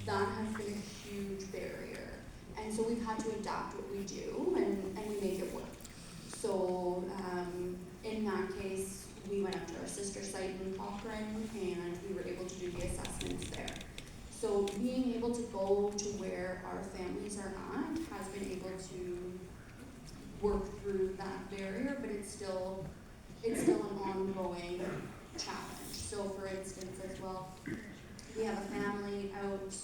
that has been a huge barrier. And so we've had to adapt what we do and we make it work. So in that case, we went up to our sister site in Cochrane and we were able to do the assessments there. So being able to go to where our families are at has been able to work through that barrier, but it's still an ongoing challenge. So for instance as well, we have a family out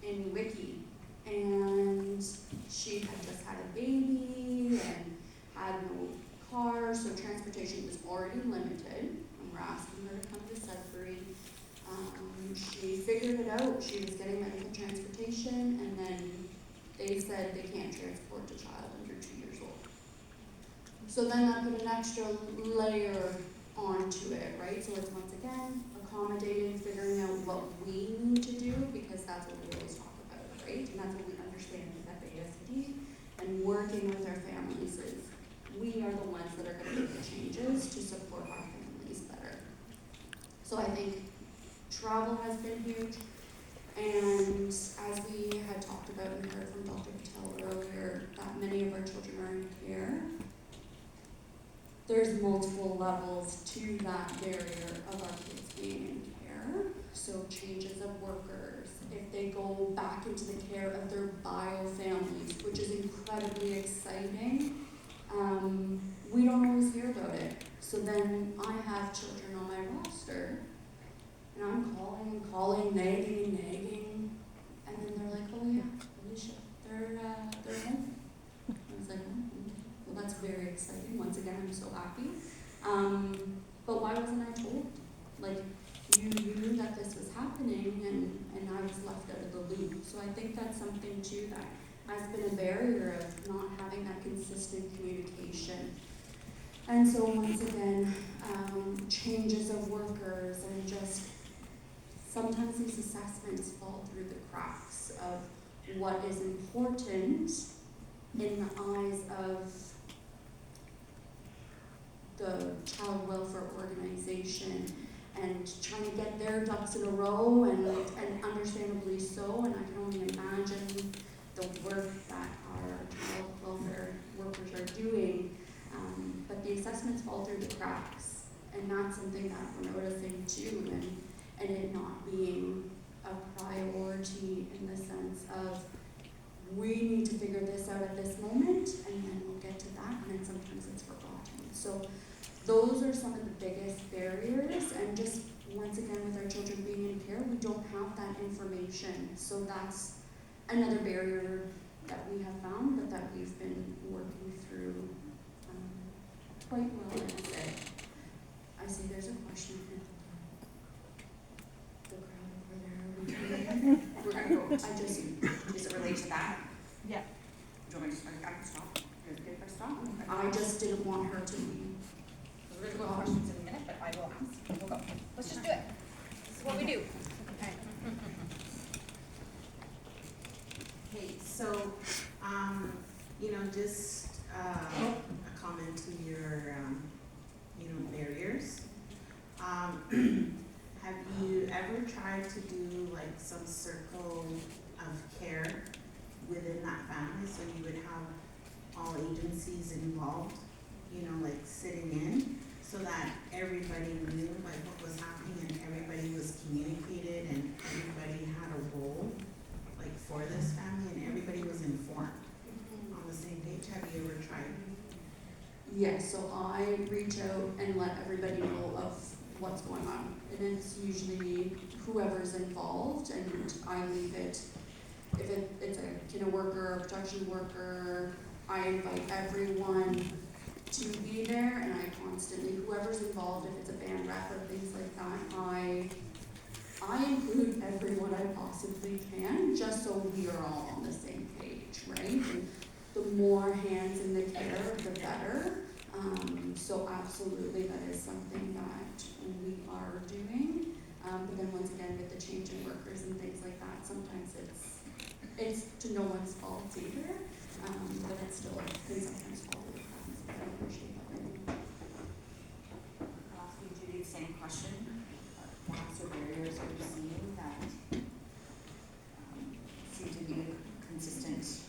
in Wiki and she had just had a baby and had no car, so transportation was already limited, and we're asking her to come to Sudbury. She figured it out, she was getting medical transportation, and then they said they can't transport a child under 2 years old. So then that put an extra layer onto it, right? So it's once again accommodating, figuring out what we need to do, because that's what we always talk about, right? And that's what we understand with FASD, and working with our families is we are the ones that are going to make the changes to support our families better. So I think travel has been huge, and as we had talked about and heard from Dr. Patel earlier, that many of our children are in care. There's multiple levels to that barrier of our kids being in care. So changes of workers, if they go back into the care of their bio families, which is incredibly exciting, we don't always hear about it. So then I have children on my roster, and I'm calling, nagging, and then they're like, oh yeah, Alicia, they're home. I was like, oh, okay. Well, that's very exciting. Once again, I'm so happy. But why wasn't I told? Like, you knew that this was happening, and I was left out of the loop. So I think that's something too that has been a barrier of not having that consistent communication. And so once again, changes of workers, and just sometimes these assessments fall through the cracks of what is important in the eyes of the child welfare organization, and trying to get their ducks in a row, and understandably so, and I can only imagine the work that our child welfare workers are doing, but the assessments fall through the cracks, and that's something that we're noticing too, and it not being a priority in the sense of we need to figure this out at this moment, and then we'll get to that, and then sometimes it's forgotten. So those are some of the biggest barriers, and just once again with our children being in care, we don't have that information. So that's another barrier that we have found, but that we've been working through quite well, I'd say. I see there's a question in the crowd over there. We're going to go. Is it related to that? Yeah. Do you want me to I can stop? You're good for stop? I just didn't want her to leave. We're going to go to questions in a minute, but I will ask. We'll go. Let's just do it. This is what we do. Okay, so, just a comment to your, barriers. Have you ever tried to do like some circle of care within that family, so you would have all agencies involved, like sitting in, so that everybody knew like what was happening and everybody was communicated and everybody had a role like for this family and everybody was informed on the same page? Have you ever tried? Yes, so I reach out and let everybody know of what's going on. And it's usually whoever's involved, and I leave it, if it's a kindergarten worker or production worker, I invite everyone to be there, and I constantly, whoever's involved, if it's a band rep or things like that, I include everyone I possibly can, just so we are all on the same page, right? And the more hands in the care, the better. So absolutely, that is something that we are doing. But then once again, with the change in workers and things like that, sometimes it's to no one's fault either. But it still can sometimes fall through the cracks. But I appreciate that. I'll ask you, Judy, the same question. What barriers are you seeing that be consistent?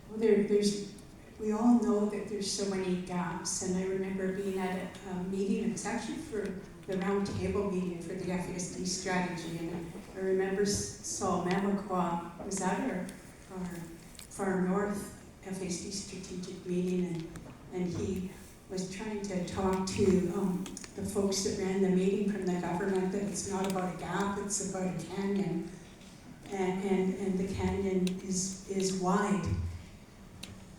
Well, we all know that there's so many gaps, and I remember being at a meeting, it was actually for the round table meeting for the FASD strategy, and I remember Saul Mamakwa was at our Far North FASD strategic meeting, and he was trying to talk to the folks that ran the meeting from the government that it's not about a gap, it's about a canyon, and the canyon is wide.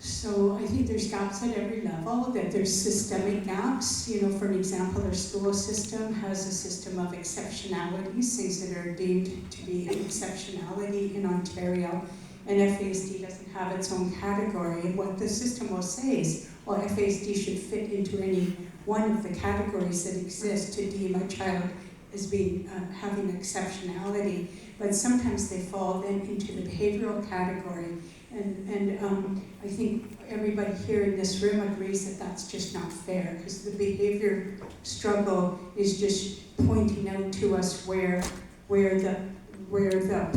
So I think there's gaps at every level, that there's systemic gaps. You know, for an example, our school system has a system of exceptionalities, things that are deemed to be an exceptionality in Ontario, and FASD doesn't have its own category. And what the system will say is, well, FASD should fit into any one of the categories that exist to deem a child as being having exceptionality. But sometimes they fall then into the behavioral category. And I think everybody here in this room agrees that that's just not fair, because the behavior struggle is just pointing out to us where the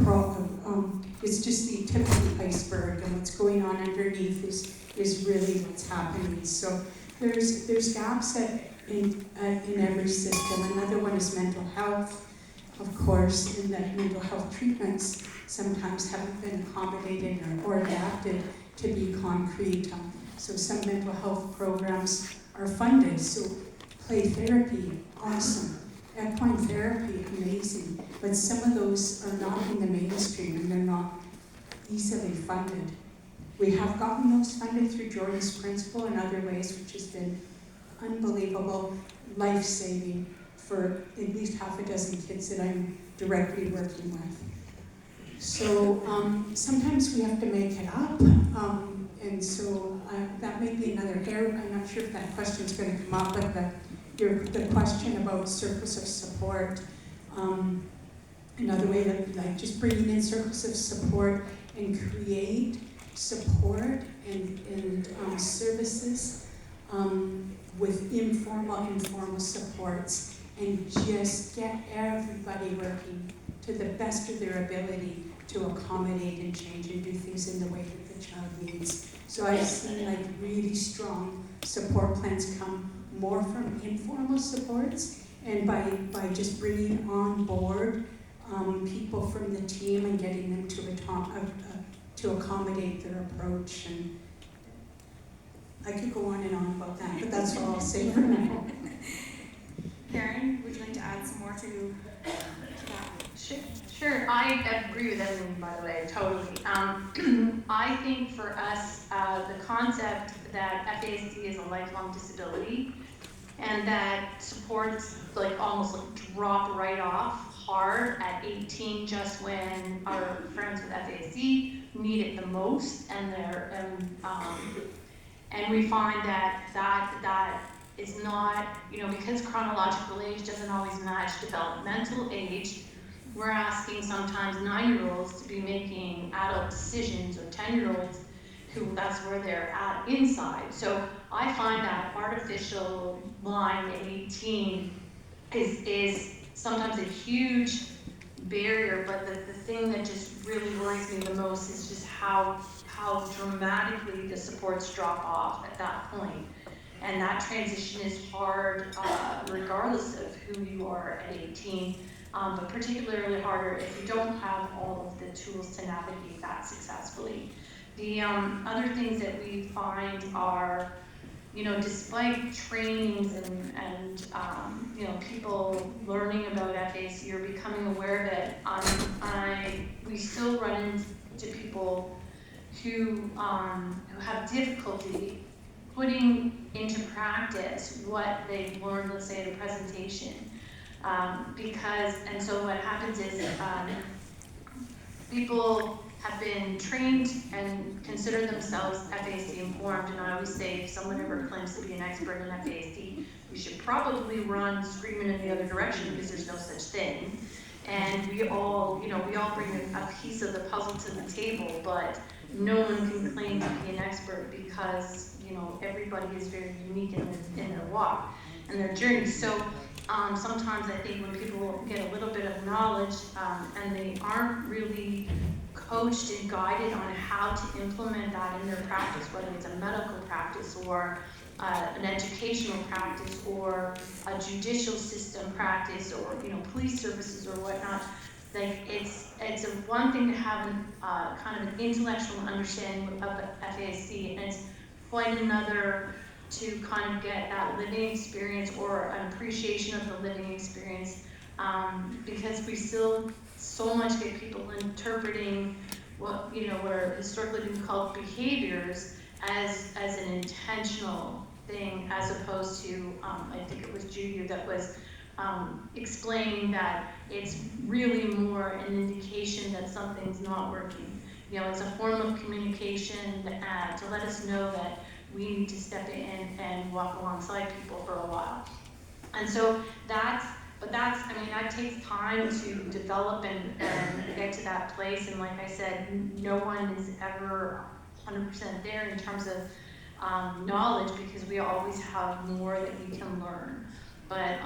problem, it's just the tip of the iceberg, and what's going on underneath is really what's happening. So there's gaps in every system. Another one is mental health, of course, in that mental health treatments sometimes haven't been accommodated or adapted to be concrete. So some mental health programs are funded. So play therapy, awesome. Equine therapy, amazing. But some of those are not in the mainstream, and they're not easily funded. We have gotten those funded through Jordan's Principle and other ways, which has been unbelievable, life-saving for at least half a dozen kids that I'm directly working with. So sometimes we have to make it up, and so that may be another area. I'm not sure if that question's going to come up, but the question about circles of support, another way that like just bringing in circles of support and create support and services with informal supports, and just get everybody working to the best of their ability to accommodate and change and do things in the way that the child needs. So I've seen like really strong support plans come more from informal supports, and by just bringing on board people from the team and getting them to accommodate their approach. And I could go on and on about that, but that's all I'll say for now. Karen, would you like to add some more to that? Sure, I agree with everything, by the way, totally. I think for us, the concept that FASD is a lifelong disability, and that supports like almost like drop right off hard at 18, just when our friends with FASD need it the most, and we find that is not, because chronological age doesn't always match developmental age. We're asking sometimes 9-year-olds to be making adult decisions, or 10-year-olds who that's where they're at inside. So I find that artificial line at 18 is sometimes a huge barrier, but the thing that just really worries me the most is just how dramatically the supports drop off at that point. And that transition is hard regardless of who you are at 18. But particularly harder if you don't have all of the tools to navigate that successfully. The other things that we find are, despite trainings and people learning about FASD or becoming aware of it, we still run into people who have difficulty putting into practice what they've learned, let's say at a presentation. And so what happens is people have been trained and consider themselves FASD informed, and I always say if someone ever claims to be an expert in FASD, we should probably run screaming in the other direction, because there's no such thing. And we all bring a piece of the puzzle to the table, but no one can claim to be an expert, because everybody is very unique in their walk and their journey. So sometimes I think when people get a little bit of knowledge and they aren't really coached and guided on how to implement that in their practice, whether it's a medical practice or an educational practice or a judicial system practice or, you know, police services or whatnot. Like, it's a one thing to have kind of an intellectual understanding of FASD, and it's quite another to kind of get that living experience or an appreciation of the living experience, because we still so much get people interpreting what, you know, what are historically been called behaviors as an intentional thing, as opposed to, I think it was Judy that was explaining that it's really more an indication that something's not working. You know, it's a form of communication to let us know that we need to step in and walk alongside people for a while. And so I mean, that takes time to develop and get to that place. And like I said, no one is ever 100% there in terms of knowledge, because we always have more that we can learn. But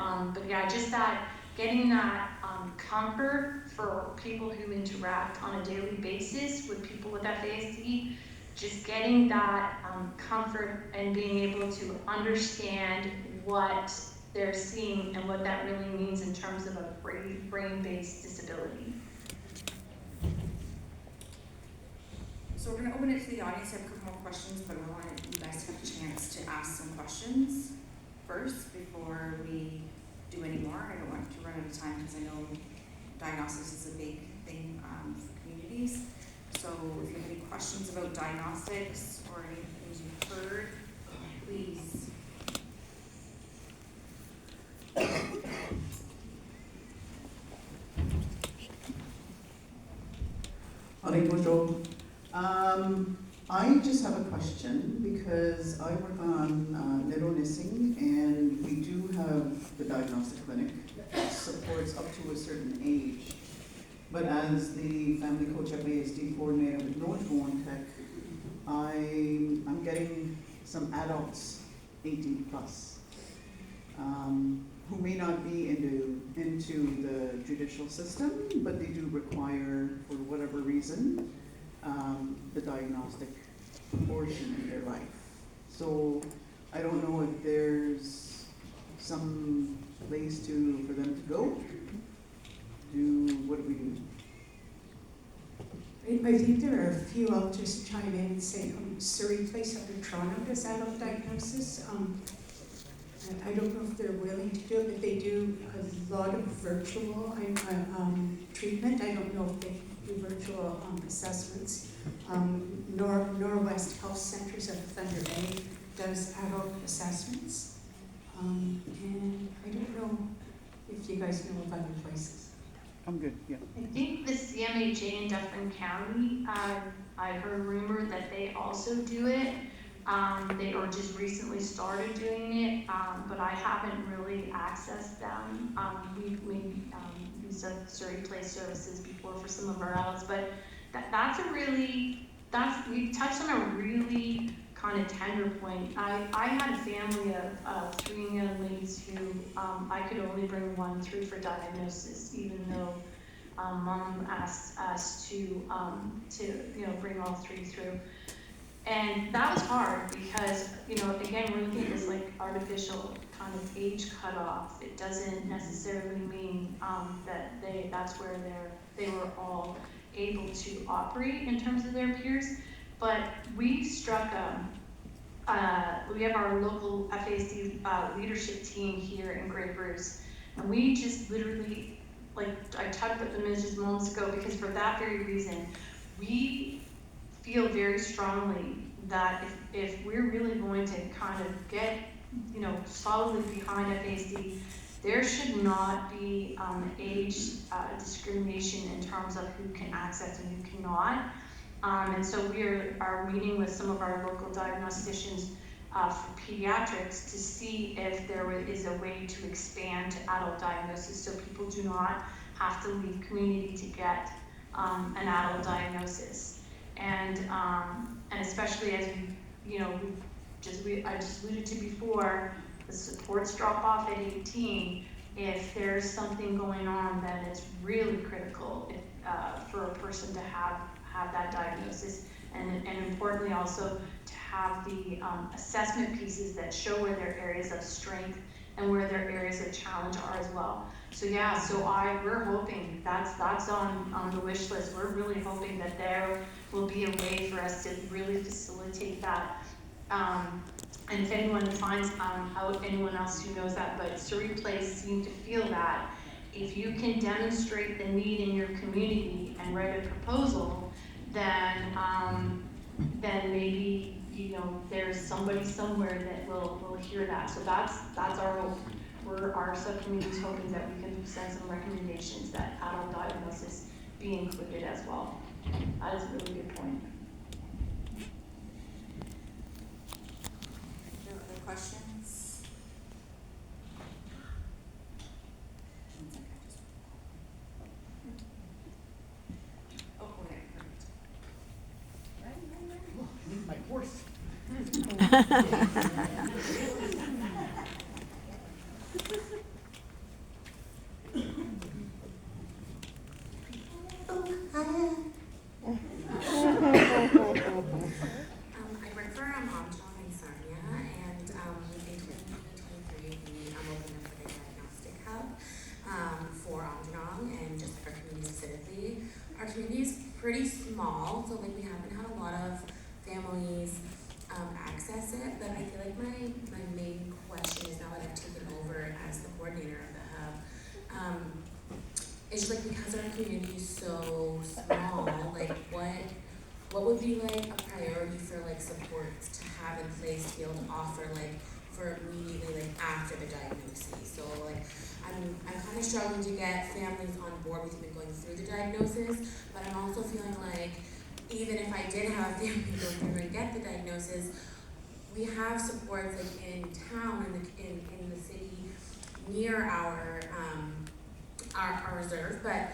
yeah, just that, getting that comfort for people who interact on a daily basis with people with FASD, just getting that comfort and being able to understand what they're seeing and what that really means in terms of a brain-based disability. So we're gonna open it to the audience. I have a couple more questions, but I want you guys to have a chance to ask some questions first before we do any more. I don't want to run out of time because I know diagnostics is a big thing for communities. So if you have any questions about diagnostics or any things you've heard, please. Bonjour. I just have a question because I work on Neurodivergent, and we do have the diagnostic clinic that supports up to a certain age. But as the family coach at FASD coordinator with Neurodivergent, I'm getting some adults 18 plus who may not be into the judicial system, but they do require, for whatever reason, the diagnostic portion in their life. So I don't know if there's some place for them to go. What do we do? I think there are a few. I'll just chime in and say Surrey Place up in Toronto does adult diagnosis. I don't know if they're willing to do it, but they do a lot of virtual treatment. I don't know if they do virtual assessments. Norwest Health Centers of Thunder Bay does adult assessments. And I don't know if you guys know of other places. I'm good, yeah. I think the CMHA in Dufferin County, I heard a rumor that they also do it. They just recently started doing it, but I haven't really accessed them. We've maybe used Surrey Place services before for some of our adults, but we touched on a really kind of tender point. I had a family of 3 young ladies who I could only bring one through for diagnosis, even though mom asked us to bring all 3 through. And that was hard because, again, we're looking at this like artificial kind of age cutoff. It doesn't necessarily mean that that's where they were all able to operate in terms of their peers. But we struck we have our local FASD leadership team here in Grey Bruce, and we just literally, like I talked about them just moments ago, because for that very reason, we feel very strongly that if we're really going to kind of get, solidly behind FASD, there should not be age discrimination in terms of who can access and who cannot. And so we are meeting with some of our local diagnosticians for pediatrics to see if there is a way to expand to adult diagnosis, so people do not have to leave community to get an adult diagnosis. And especially as I just alluded to before, the supports drop off at 18. If there's something going on that is really critical for a person to have have that diagnosis, and importantly also to have the assessment pieces that show where their areas of strength and where their areas of challenge are as well. So yeah, we're hoping that's on the wish list. We're really hoping that there will be a way for us to really facilitate that. And if anyone finds out, anyone else who knows that, but Surrey Place seem to feel that if you can demonstrate the need in your community and write a proposal, then maybe, you know, there's somebody somewhere that will hear that. So that's our hope. Our subcommittee is hoping that we can send some recommendations that adult diagnosis be included as well. That is a really good point. Are there other questions? Oh, okay, perfect. My horse. I work for Amjong and Sarnia, and in 2023 we opened up the Diagnostic Hub for Amjong and just for our community specifically. Our community is pretty small, so like we haven't had a lot of families access it, but I feel like my main question is now that I've taken over as the coordinator of the hub, it's just like because our community is so small, like what would be like a priority for like supports to have in place to be able to offer like for immediately like after the diagnosis? So like I'm kind of struggling to get families on board with even going through the diagnosis, but I'm also feeling like even if I did have a family go through and get the diagnosis, we have supports like in town in the city near our reserve, but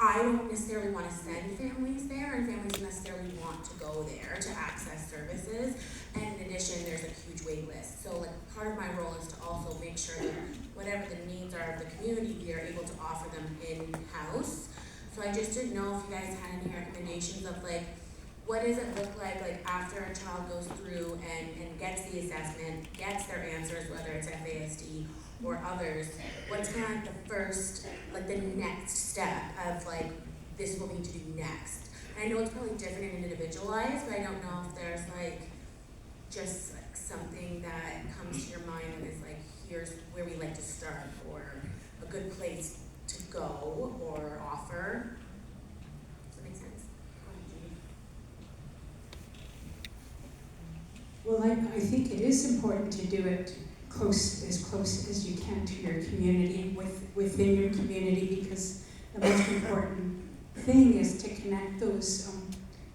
I don't necessarily want to send families there, and families don't necessarily want to go there to access services. And in addition, there's a huge wait list. So like part of my role is to also make sure that whatever the needs are of the community, we are able to offer them in-house. So I just didn't know if you guys had any recommendations of like, what does it look like after a child goes through and gets the assessment, gets their answers, whether it's FASD or others, what's kind of like the first, like the next step of like, this is what we need to do next. And I know it's probably different and individualized, but I don't know if there's like, just like something that comes to your mind and is like, here's where we like to start, or a good place to go or offer. Does that make sense? Well, I think it is important to do it close as you can to your community, within your community, because the most important thing is to connect those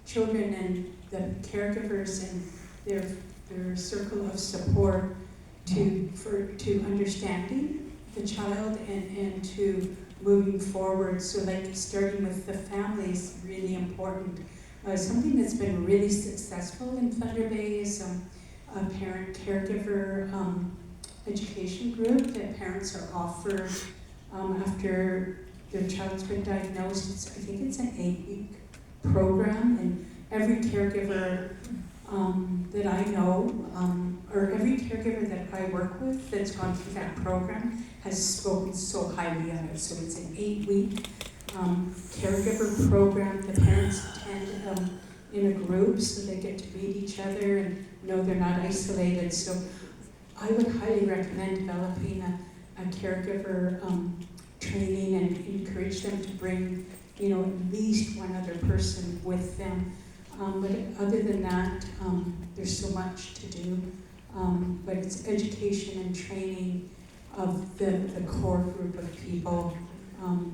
children and the caregivers and their circle of support to understanding the child and to moving forward. So like starting with the family is really important. Something that's been really successful in Thunder Bay is a parent caregiver education group that parents are offered after their child's been diagnosed. I think it's an 8-week program, and every caregiver that I know, or every caregiver that I work with that's gone through that program has spoken so highly of it. So it's an 8-week caregiver program. The parents attend in a group so they get to meet each other and know they're not isolated. So I would highly recommend developing a caregiver training and encourage them to bring, at least one other person with them. But other than that, there's so much to do. But it's education and training of the core group of people.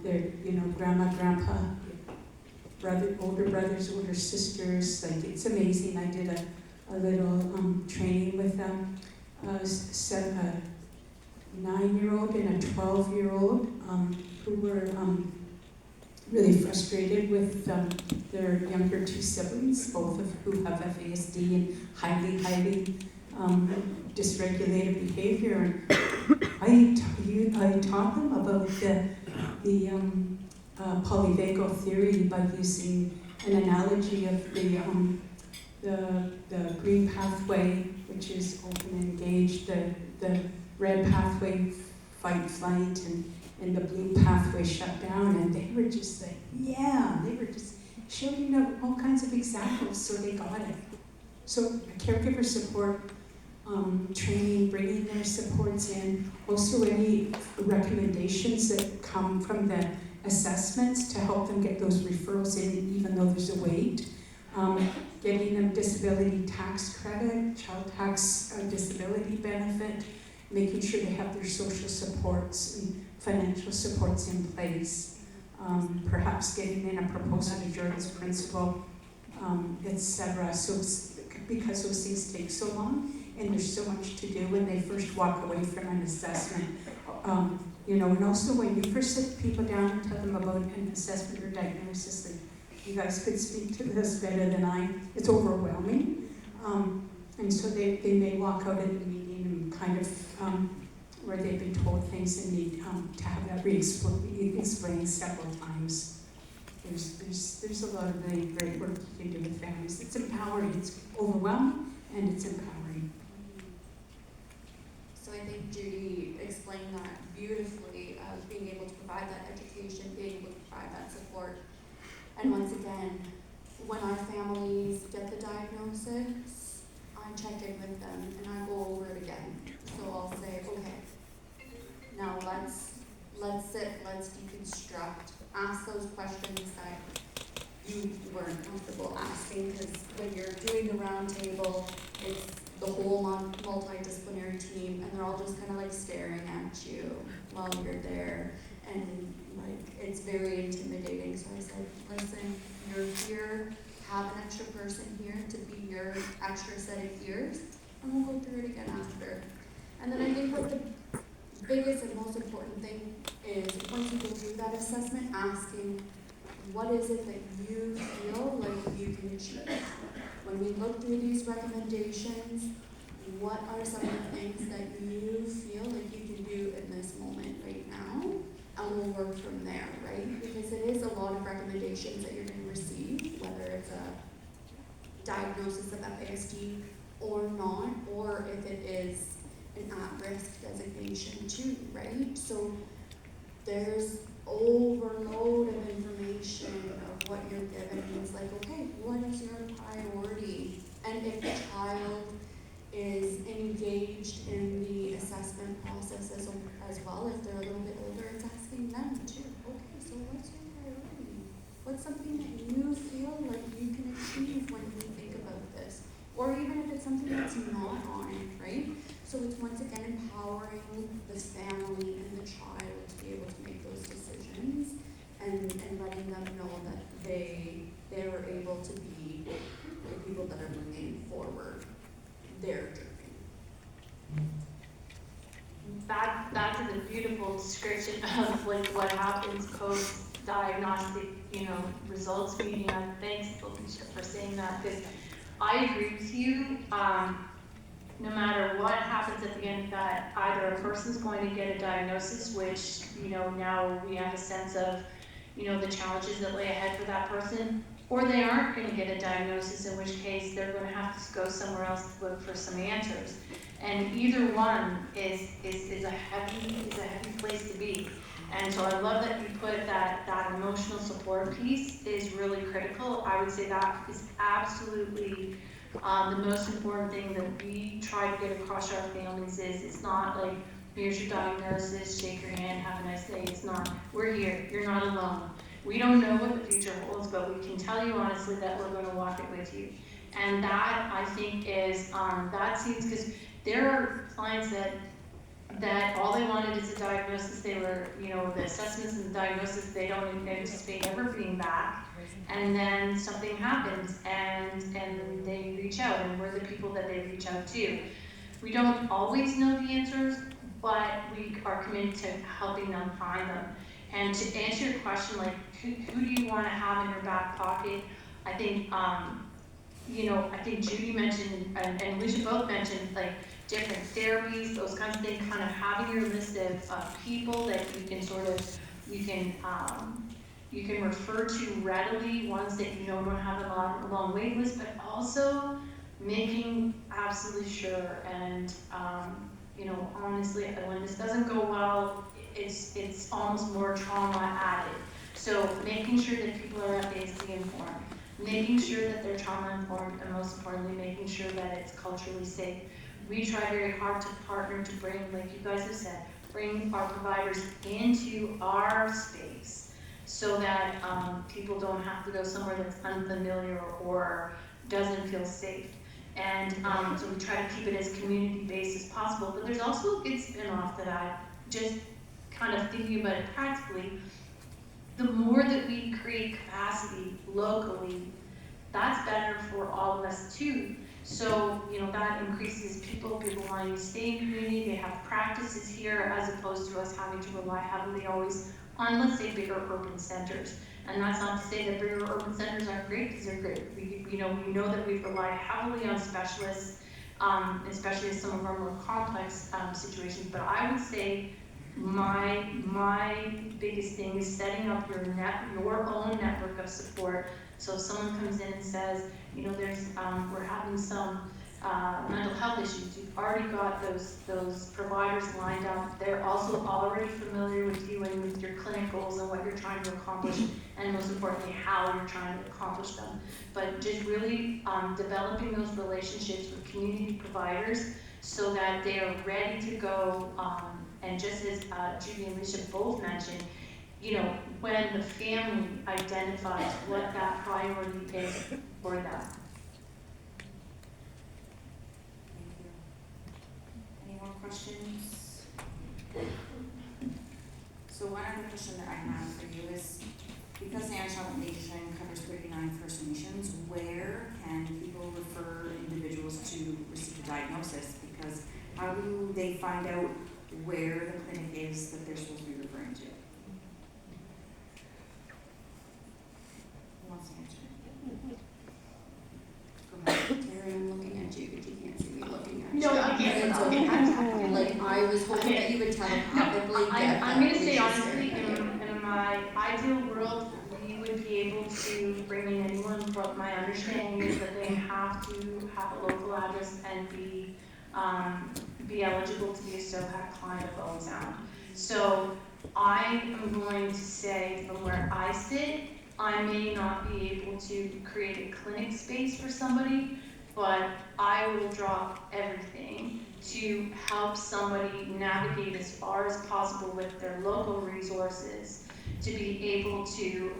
They're, grandma, grandpa, older brothers, older sisters. Like, it's amazing. I did a little training with them. A 9-year-old and a 12-year-old who were really frustrated with their younger 2 siblings, both of who have FASD and highly dysregulated behavior. And I taught them about the polyvagal theory by using an analogy of the green pathway, which is open and engaged, the red pathway, fight, flight, and the blue pathway shut down, and they were just like, yeah, they were just showing up all kinds of examples, so they got it. So caregiver support, training, bringing their supports in, also any recommendations that come from the assessments to help them get those referrals in, even though there's a wait. Getting them disability tax credit, child tax disability benefit, making sure they have their social supports and financial supports in place. Perhaps getting in a proposal to Jordan's principal, etc. So because those things take so long and there's so much to do when they first walk away from an assessment. And also when you first sit people down and tell them about an assessment or diagnosis, that you guys could speak to this better than I, it's overwhelming. And so they may walk out at the meeting and kind of, where they've been told things and need to have that explained several times. There's a lot of really great work you can do with families. It's empowering, it's overwhelming, and it's empowering. So I think Judy explained that beautifully, of being able to provide that education, being able to provide that support. And once again, when our families get the diagnosis, I check in with them and I go over it again. So I'll say, okay, now let's sit, let's deconstruct, ask those questions that you weren't comfortable asking, because when you're doing the round table, it's the whole multidisciplinary team, and they're all just kind of like staring at you while you're there, and like it's very intimidating. So I said, listen, you're here, have an extra person here to be your extra set of ears, and we'll go through it again after. And then I think what the biggest and most important thing is, once you go through that assessment, asking, what is it that you feel like you can achieve? When we look through these recommendations, what are some of the things that you feel like you can do in this moment right now? And we'll work from there, right? Because it is a lot of recommendations that you're going to receive, whether it's a diagnosis of FASD or not, or if it is an at-risk designation too, right? So there's overload of information of what you're given, and it's like, okay, what is your priority? And if the child is engaged in the assessment process as well, if they're a little bit older, it's asking them too, okay, so what's your priority? What's something that you feel like you can achieve when we think about this? Or even if it's something that's not on it, right? So it's once again empowering the family and the child to be able to make those decisions, and letting them know that they're able to be the people that are bringing forward their journey. That's a beautiful description of like what happens post diagnostic, results meeting. Thanks, Alicia, for saying that, because I agree with you. No matter what happens at the end of that, either a person's going to get a diagnosis, which, now we have a sense of, the challenges that lay ahead for that person, or they aren't going to get a diagnosis, in which case they're going to have to go somewhere else to look for some answers. And either one is a heavy place to be. And so I love that you put that emotional support piece is really critical. I would say that is absolutely the most important thing that we try to get across our families is it's not like, here's your diagnosis, shake your hand, have a nice day. It's not, we're here, you're not alone. We don't know what the future holds, but we can tell you honestly that we're going to walk it with you. And that, I think, is, that seems, because there are clients that all they wanted is a diagnosis. They were, the assessments and the diagnosis, they don't anticipate ever being back. And then something happens and they reach out, and we're the people that they reach out to. We don't always know the answers, but we are committed to helping them find them. And to answer your question, like, who do you want to have in your back pocket? I think, I think Judy mentioned, and Alicia both mentioned, like, different therapies, those kinds of things, kind of having your list of people that you can you can refer to readily, ones that you know don't have a long wait list, but also making absolutely sure, and you know, honestly, when this doesn't go well, it's almost more trauma added. So making sure that people are FASD informed, making sure that they're trauma informed, and most importantly, making sure that it's culturally safe. We try very hard to partner to bring, like you guys have said, bring our providers into our space so that people don't have to go somewhere that's unfamiliar or doesn't feel safe. And so we try to keep it as community-based as possible, but there's also a good spin-off that I just kind of thinking about it practically. The more that we create capacity locally, that's better for all of us too. So, you know, that increases people wanting to stay in community, they have practices here as opposed to us having to rely heavily always on, let's say, bigger urban centers. And that's not to say that bigger urban centers aren't great, because they're great. We know that we've relied heavily on specialists, especially in some of our more complex situations. But I would say my biggest thing is setting up your own network of support. So if someone comes in and says, you know, we're having some mental health issues, you've already got those providers lined up. They're also already familiar with you and with your clinic goals and what you're trying to accomplish, and most importantly, how you're trying to accomplish them. But just really developing those relationships with community providers so that they are ready to go. And just as Judy and Alicia both mentioned, you know, when the family identifies what that priority is for them. Thank you. Any more questions? So one other question that I have for you is, because the Anishinabek Nation covers 39 First Nations, where can people refer individuals to receive a diagnosis? Because how do they find out where the clinic is that they're supposed to be referring to? Who wants to answer? Go ahead. Terry, I'm looking at you, but you can't see me looking at you. No, I can't. It's okay. Like, I was hoping that you would telepathically get that. I'm gonna say which is honestly, very in my ideal world, we would be able to bring in anyone, but my understanding is that they have to have a local address and be eligible to be a SOHAC client of Bone Sound. So I am going to say, from where I sit, I may not be able to create a clinic space for somebody, but I will drop everything to help somebody navigate as far as possible with their local resources to be able to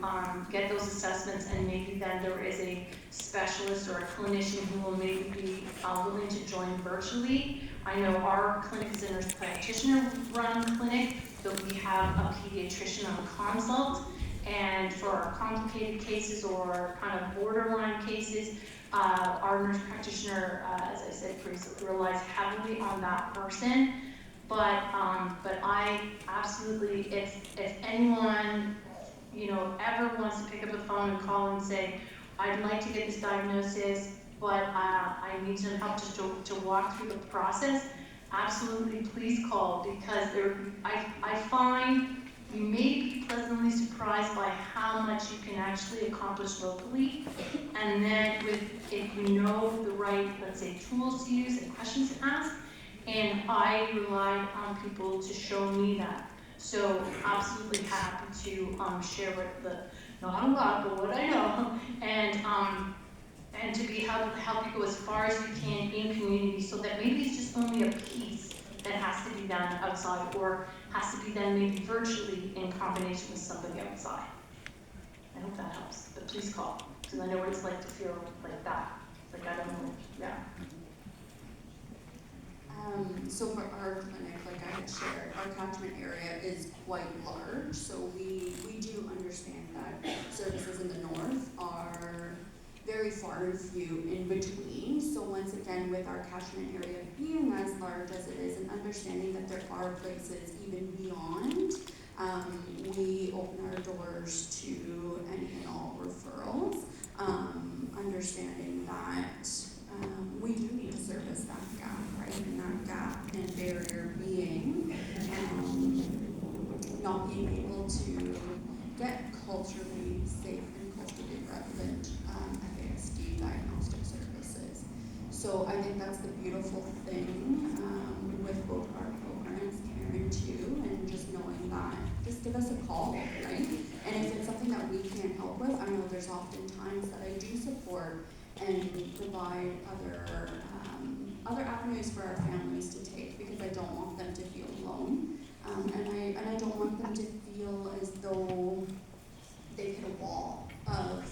get those assessments, and maybe then there is a specialist or a clinician who will maybe be willing to join virtually. I know our clinic is a nurse practitioner run clinic, but we have a pediatrician on consult, and for our complicated cases or kind of borderline cases, our nurse practitioner, as I said previously, relies heavily on that person. But I absolutely, if anyone, you know, ever wants to pick up the phone and call and say, I'd like to get this diagnosis, but I need some help to walk through the process, absolutely please call, because I find you may be pleasantly surprised by how much you can actually accomplish locally. And then if you know the right, let's say, tools to use and questions to ask, and I relied on people to show me that. So absolutely happy to share not a lot, but what I know, and to be help you go as far as you can in community, so that maybe it's just only a piece that has to be done outside, or has to be done maybe virtually in combination with somebody outside. I hope that helps, but please call, because I know what it's like to feel like that. Like, I don't know, yeah. So for our clinic, like I had shared, our catchment area is quite large, so we do understand that services in the north are very far and few in between. So once again, with our catchment area being as large as it is, and understanding that there are places even beyond, we open our doors to any and all referrals, understanding that we do need to service that gap, right? And that gap and barrier being not being able to get culturally safe and culturally relevant FASD diagnostic services. So I think that's the beautiful thing with both our programs, Karen too, and just knowing that, just give us a call, right? And if it's something that we can't help with, I know there's often times that I do support and provide other avenues for our families to take, because I don't want them to feel alone. And I don't want them to feel as though they've hit a wall of,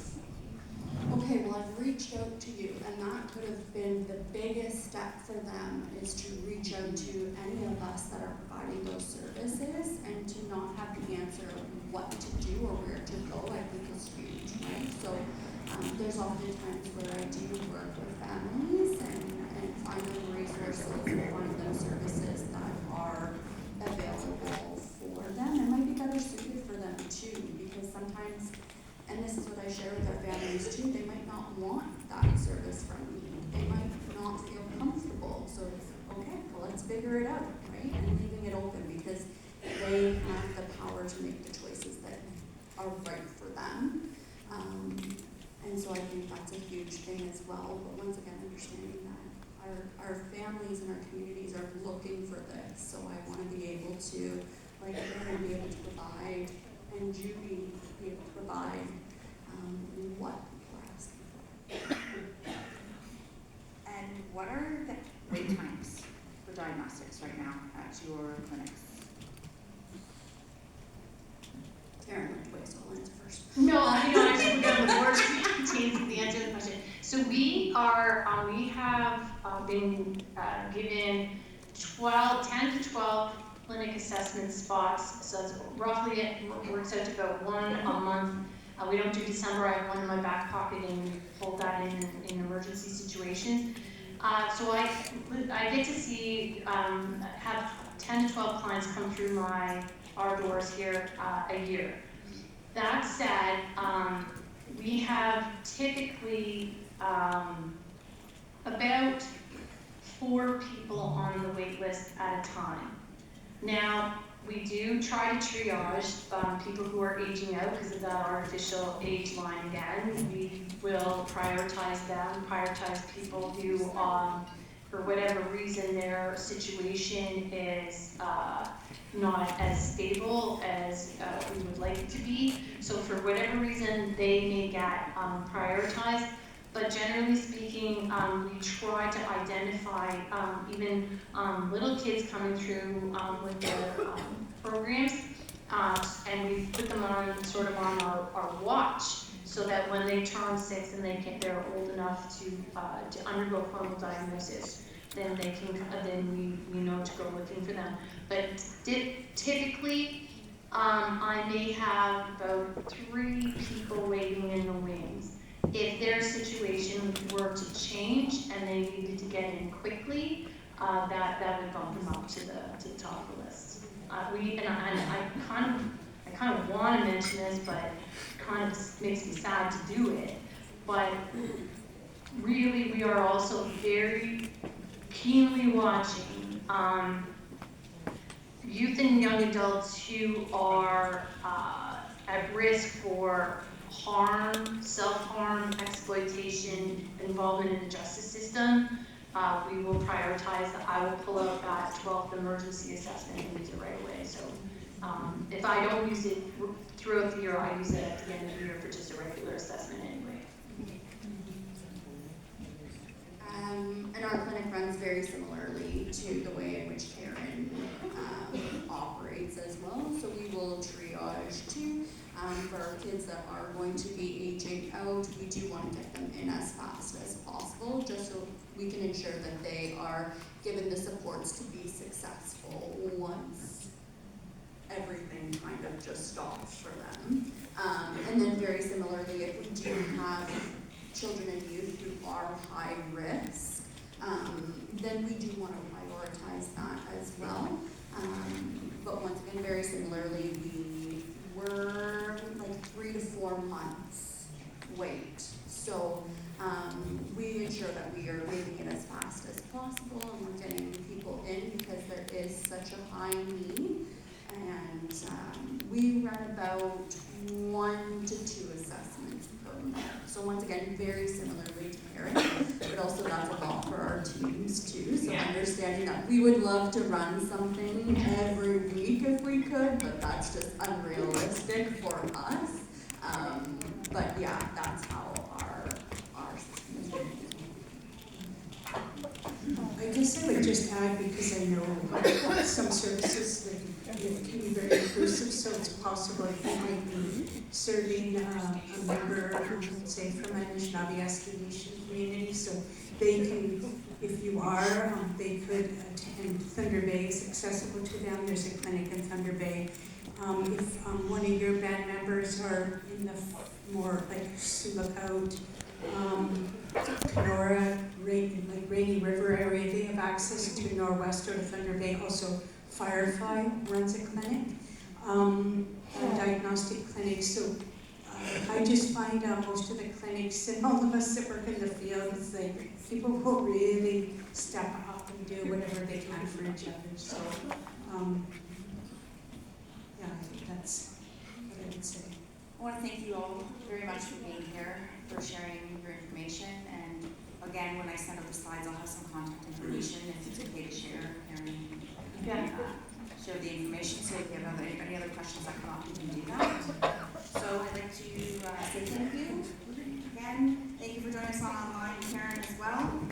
okay, well, I've reached out to you, and that could have been the biggest step for them, is to reach out to any of us that are providing those services, and to not have the answer of what to do or where to go, I think is huge, right? So there's often times where I do work with families and find them resources and find them services that are available for them and might be better suited for them too, because sometimes, and this is what I share with our families too, they might not want that service from me. They might not feel comfortable. So it's okay, well, let's figure it out, right? And leaving it open, because they have the power to make the choices that are right for them. And so I think that's a huge thing as well. But once again, understanding that our families and our communities are looking for this. So I want to be able to, like Aaron, be able to provide, and Judy be able to provide what people are asking for. And what are the wait times for diagnostics right now at your clinics? Karen went away, so I'll answer first. No, I just put on the board to the answer to the question. So we have been given 10 to 12 clinic assessment spots. So it's roughly, it works out to about one a month. We don't do December. I have one in my back pocket, and we hold that in emergency situations. So I get to see, have 10 to 12 clients come through our doors here a year. That said, we have typically about 4 people on the wait list at a time. Now, we do try to triage people who are aging out because of that artificial age line again. We will prioritize them, prioritize people who, for whatever reason, their situation is not as stable as we would like it to be. So for whatever reason, they may get prioritized. But generally speaking, we try to identify even little kids coming through with their programs, and we put them on sort of on our watch, so that when they turn 6 and they're old enough to undergo formal diagnosis, then we know to go looking for them. But typically, I may have about 3 people waiting in the wings. If their situation were to change and they needed to get in quickly, that would bump them up to the top of the list. I kind of want to mention this, but it kind of makes me sad to do it. But really, we are also very keenly watching youth and young adults who are at risk for harm, self-harm, exploitation, involvement in the justice system. We will prioritize that. I will pull out that 12th emergency assessment and use it right away. So if I don't use it throughout the year, I use it at the end of the year for just a regular assessment anyway. And our clinic runs very similarly to the way in which Karen operates as well. So we will triage too. For our kids that are going to be aging out, we do want to get them in as fast as possible, just so we can ensure that they are given the supports to be successful once everything kind of just stops for them. And then very similarly, if we do have children and youth who are high risk, then we do want to prioritize that as well. But once again, very similarly, we're like 3 to 4 months wait. So we ensure that we are making it as fast as possible, and we're getting people in because there is such a high need. and we run about 1 to 2 assessments per month. So once again, very similarly to Karen, but also that's a lot for our teams too. So understanding that we would love to run something every week if we could, but that's just unrealistic for us. But yeah, that's how our system is running. I guess I would just add, because I know some services that can be very inclusive, so it's possible that they might be serving a member, say from Anishinabek Nation community, so they can, if you are, they could attend Thunder Bay, is accessible to them. There's a clinic in Thunder Bay. If one of your band members are in the more like Lookout, Kenora, Rainy River area, they have access to Norwest or to Thunder Bay. Also, Firefly runs a clinic, a diagnostic clinic. So I just find most of the clinics and all of us that work in the field, it's like people will really step up and do whatever they can for each other. So yeah, I think that's what I would say. I want to thank you all very much for being here, for sharing your information, and again, when I send out the slides, I'll have some contact information if it's okay to share, Karen. Share the information, so if you have any other questions that come up, you can do that. So I'd like to say thank you. Again, thank you for joining us online, Karen, as well.